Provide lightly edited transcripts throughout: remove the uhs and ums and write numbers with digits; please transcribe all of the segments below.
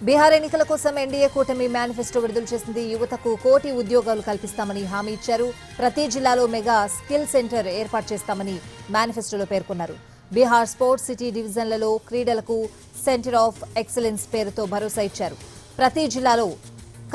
బీహార్ ఎన్నికల కోసం ఎన్డీఏ కూటమి మేనిఫెస్టో విడుదల చేసింది. యువతకు 1 కోటి ఉద్యోగాలు కల్పిస్తామని హామీ ఇచ్చారు. ప్రతి జిల్లాలో మెగా స్కిల్ సెంటర్ ఏర్పాటు చేస్తామని మేనిఫెస్టోలో పేర్కొన్నారు. బీహార్ స్పోర్ట్స్ సిటీ డివిజన్లలో క్రీడలకు సెంటర్ ఆఫ్ ఎక్సలెన్స్ పేరుతో భరోసా ఇచ్చారు. ప్రతి జిల్లాలో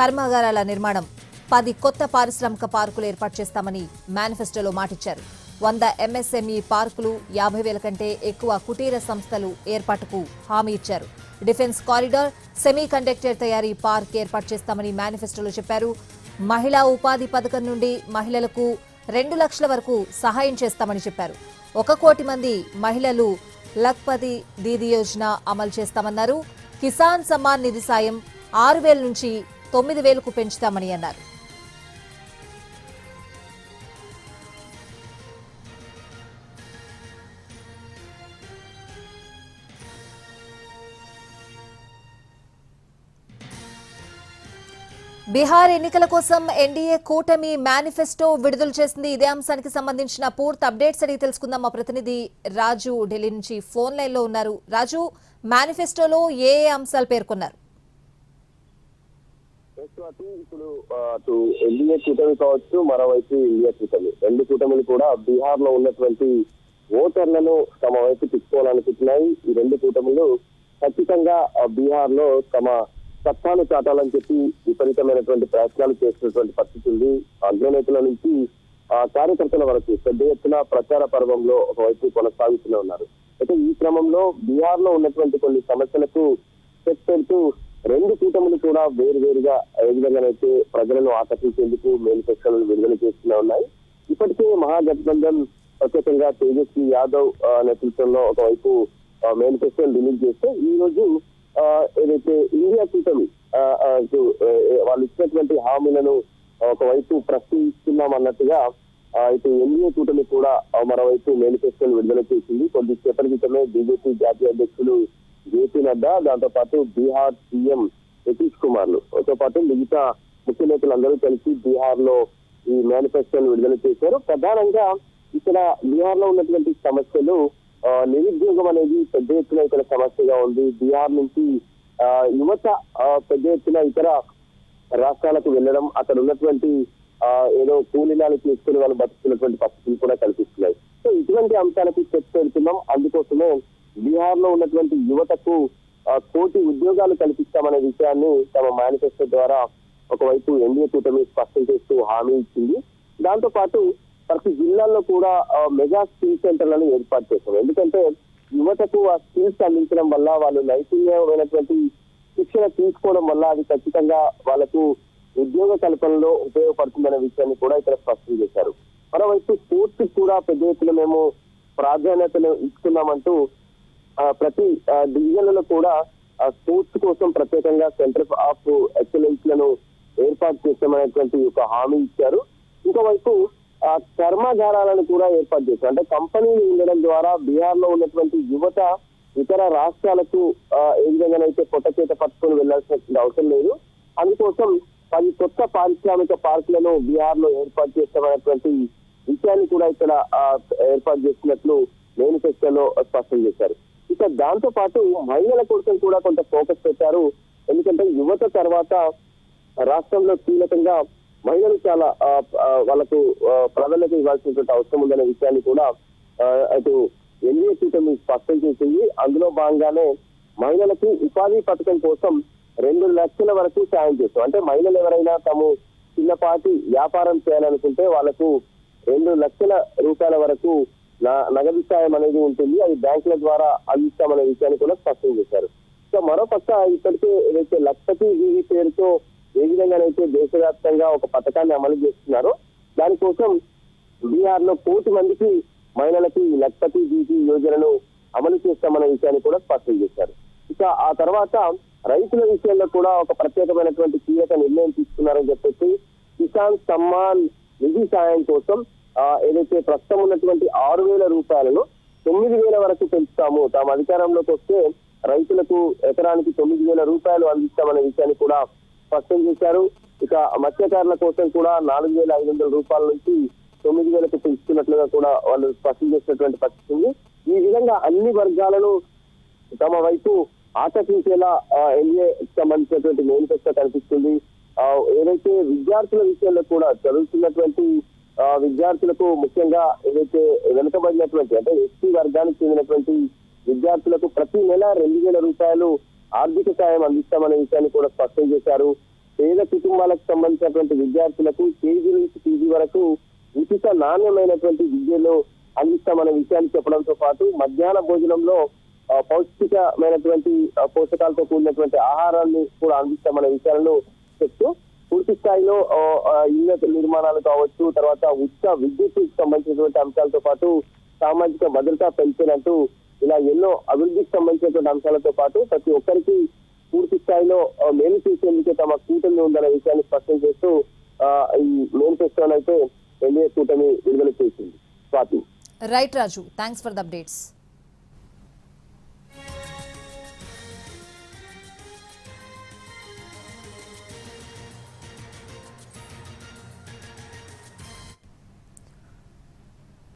కర్మాగారాల నిర్మాణం, 10 కొత్త పారిశ్రామిక పార్కులు ఏర్పాటు చేస్తామని మేనిఫెస్టోలో మాటిచ్చారు. 100 ఎంఎస్ఎంఈ పార్కులు, 50,000 కంటే ఎక్కువ కుటీర సంస్థలు ఏర్పాటుకు హామీ ఇచ్చారు. డిఫెన్స్ కారిడార్, సెమీ కండక్టర్ తయారీ పార్క్ ఏర్పాటు చేస్తామని మేనిఫెస్టోలో చెప్పారు. మహిళా ఉపాధి పథకం నుండి మహిళలకు 2 లక్షల వరకు సహాయం చేస్తామని చెప్పారు. 1 కోటి మంది మహిళలు లఖ్పతి దీదీ యోజన అమలు చేస్తామన్నారు. కిసాన్ సమ్మాన్ నిధి సాయం 6,000 నుంచి 9,000కు పెంచుతామని అన్నారు. బీహార్ ఎన్నికల కోసం ఎన్డీఏ కూటమి మేనిఫెస్టో విడుదల చేసింది. ఇదే అంశానికి సంబంధించిన పూర్తి అప్డేట్స్ అడిగి తెలుసుకుందాం. మా ప్రతినిధి రాజు ఢిల్లీ నుంచి ఫోన్ లైన్ లో ఉన్నారు. రాజు, మేనిఫెస్టోలో ఏ అంశాలు పేర్కొన్నారు? ఇప్పుడు అటు ఎన్డీఏ కూటమి కావచ్చు, మరోవైపు ఇండియా కూటమి, 2 కూటమిలు కూడా బీహార్ లో ఉన్నటువంటి ఓటర్లను తమ వైపు తిప్పుకోవాలనుకుంటున్నాయి. ఈ 2 కూటమిలు ఖచ్చితంగా బీహార్ లో తమ సత్తాను చాటాలని చెప్పి విపరీతమైనటువంటి ప్రయత్నాలు చేస్తున్నటువంటి పరిస్థితి ఉంది. అగ్రనేతల నుంచి కార్యకర్తల వరకు పెద్ద ఎత్తున ప్రచార పర్వంలో ఒకవైపు కొనసాగుతూనే ఉన్నారు. అయితే ఈ క్రమంలో బీహార్ లో ఉన్నటువంటి కొన్ని సమస్యలకు చెక్ పెడుతూ 2 కూటములు కూడా వేరువేరుగా ఏ విధంగానైతే ప్రజలను ఆకర్షించేందుకు మేనిఫెస్టోలను విడుదల చేస్తూనే ఉన్నాయి. ఇప్పటికే మహాగఠబంధన్ ప్రత్యేకంగా తేజస్వి యాదవ్ నేతృత్వంలో ఒకవైపు మేనిఫెస్టోను రిలీజ్ చేస్తే ఈ రోజు ఏదైతే ఇండియా కూటమి వాళ్ళు ఇచ్చినటువంటి హామీలను ఒకవైపు ప్రశ్నిస్తున్నాం అన్నట్టుగా ఇటు ఎన్డీఏ కూటమి కూడా మరోవైపు మేనిఫెస్టోను విడుదల చేసింది. కొద్దిసేపటి క్రితమే బీజేపీ జాతీయ అధ్యక్షులు జేపీ నడ్డా, దాంతో పాటు బీహార్ సీఎం నితీష్ కుమార్లతో పాటు మిగతా ముఖ్య నేతలందరూ కలిసి బీహార్ లో ఈ మేనిఫెస్టోను విడుదల చేశారు. ప్రధానంగా ఇక్కడ బీహార్ లో ఉన్నటువంటి సమస్యలు నిరుద్యోగం అనేది పెద్ద ఎత్తున ఇక్కడ సమస్యగా ఉంది. బీహార్ నుంచి యువత పెద్ద ఎత్తున ఇతర రాష్ట్రాలకు వెళ్ళడం, అక్కడ ఉన్నటువంటి ఏదో కూలీనాలు తీసుకుని వాళ్ళు బతుకుతున్నటువంటి పరిస్థితులు కూడా కల్పిస్తున్నాయి. సో ఇటువంటి అంశాలకు చెక్ పెడుతున్నాం. అందుకోసమే బీహార్ లో ఉన్నటువంటి యువతకు 1 కోటి ఉద్యోగాలు కల్పిస్తామనే విషయాన్ని తమ మేనిఫెస్టో ద్వారా ఒకవైపు ఎన్డీఏ కూటమి స్పష్టం చేస్తూ హామీ ఇచ్చింది. దాంతో పాటు ప్రతి జిల్లాల్లో కూడా మెగా స్కిల్ సెంటర్లను ఏర్పాటు చేస్తాం. ఎందుకంటే యువతకు ఆ స్కిల్స్ అందించడం వల్ల, వాళ్ళు నైపుణ్యమైనటువంటి శిక్షణ తీసుకోవడం వల్ల అది ఖచ్చితంగా వాళ్ళకు ఉద్యోగ కల్పనలో ఉపయోగపడుతుందనే విషయాన్ని కూడా ఇక్కడ స్పష్టం చేశారు. మరోవైపు స్పోర్ట్స్ కూడా పెద్ద ఎత్తున మేము ప్రాధాన్యతను ఇస్తున్నామంటూ ప్రతి డివిజన్లలో కూడా స్పోర్ట్స్ కోసం ప్రత్యేకంగా సెంటర్ ఆఫ్ ఎక్సలెన్స్ లను ఏర్పాటు చేస్తామనేటువంటి ఒక హామీ ఇచ్చారు. ఇంకోవైపు కర్మాగారాలను కూడా ఏర్పాటు చేశారు. అంటే కంపెనీలు ఉండడం ద్వారా బీహార్ లో ఉన్నటువంటి యువత ఇతర రాష్ట్రాలకు ఏ విధంగానైతే పొట్ట చేత పట్టుకొని వెళ్లాల్సిన అవసరం లేదు. అందుకోసం 10 కొత్త పారిశ్రామిక పార్కులను బీహార్ లో ఏర్పాటు చేస్తామనేటువంటి విషయాన్ని కూడా ఇక్కడ ఏర్పాటు చేస్తున్నట్లు మేనిఫెస్టోలో స్పష్టం చేశారు. ఇక దాంతో పాటు మహిళల కోసం కూడా కొంత ఫోకస్ పెట్టారు. ఎందుకంటే యువత తర్వాత రాష్ట్రంలో కీలకంగా మహిళలు చాలా వాళ్ళకు ప్రాధాన్యత ఇవ్వాల్సినటువంటి అవసరం ఉందనే విషయాన్ని కూడా అటు ఎన్డీఏ కూటమి స్పష్టం చేసింది. అందులో భాగంగానే మహిళలకు ఉపాధి పథకం కోసం 2 లక్షల వరకు సాయం చేస్తాం. అంటే మహిళలు ఎవరైనా తాము చిన్నపాటి వ్యాపారం చేయాలనుకుంటే వాళ్లకు 2 లక్షల రూపాయల వరకు నగదు సాయం అనేది ఉంటుంది. అది బ్యాంకుల ద్వారా అందిస్తామనే విషయాన్ని కూడా స్పష్టం చేశారు. సో మరోపక్క ఇప్పటికే ఏదైతే లఖ్పతి దీదీ పేరుతో ఏ విధంగానైతే దేశవ్యాప్తంగా ఒక పథకాన్ని అమలు చేస్తున్నారో దానికోసం బీహార్ లో 1 కోటి మందికి మహిళలకి లఖ్పతి దీదీ యోజనను అమలు చేస్తామనే విషయాన్ని కూడా స్పష్టం చేశారు. ఇక ఆ తర్వాత రైతుల విషయంలో కూడా ఒక ప్రత్యేకమైనటువంటి కీలక నిర్ణయం తీసుకున్నారని చెప్పేసి కిసాన్ సమ్మాన్ నిధి సాయం కోసం ఏదైతే ప్రస్తుతం ఉన్నటువంటి 6,000 రూపాయలను 9,000 వరకు పెంచుతాము, తాము అధికారంలోకి వస్తే రైతులకు ఎకరానికి 9,000 రూపాయలు అందిస్తామనే విషయాన్ని కూడా స్పష్టం చేశారు. ఇక మత్స్యకారుల కోసం కూడా 4,500 రూపాయల నుంచి 9,000కు పెంచుతున్నట్లుగా కూడా వాళ్ళు స్పష్టం చేసినటువంటి పరిస్థితి ఉంది. ఈ విధంగా అన్ని వర్గాలను తమ వైపు ఆకర్షించేలా ఎన్డీఏ సంబంధించినటువంటి మేనిఫెస్టో కనిపిస్తుంది. ఏదైతే విద్యార్థుల విషయంలో కూడా చదువుతున్నటువంటి విద్యార్థులకు ముఖ్యంగా ఏదైతే వెనుకబడినటువంటి అంటే ఎస్సీ వర్గానికి చెందినటువంటి విద్యార్థులకు ప్రతి నెల 2,000 రూపాయలు ఆర్థిక సాయం అందిస్తామనే విషయాన్ని కూడా స్పష్టం చేశారు. పేద కుటుంబాలకు సంబంధించినటువంటి విద్యార్థులకు కేజీ నుంచి పీజీ వరకు ఉచిత నాణ్యమైనటువంటి విద్యను అందిస్తామనే విషయాన్ని చెప్పడంతో పాటు మధ్యాహ్న భోజనంలో పౌష్టికమైనటువంటి పోషకాలతో కూడినటువంటి ఆహారాన్ని కూడా అందిస్తామనే విషయాలను చెప్తూ పూర్తి స్థాయిలో ఇళ్ల నిర్మాణాలు కావచ్చు, తర్వాత ఉచిత విద్యుత్ సంబంధించినటువంటి అంశాలతో పాటు సామాజిక భద్రత పెన్షన్ అంటూ ఇలా ఎన్నో అభివృద్ధికి సంబంధించినటువంటి అంశాలతో పాటు ప్రతి ఒక్కరికి పూర్తి స్థాయిలో మేలు చేసేందుకే తమ కూటమి ఉందనే విషయాన్ని స్పష్టం చేస్తూ ఈ మేనిఫెస్టోను అయితే ఎన్డీఏ కూటమి విడుదల చేసింది. Swathi. Right Raju, thanks for the updates.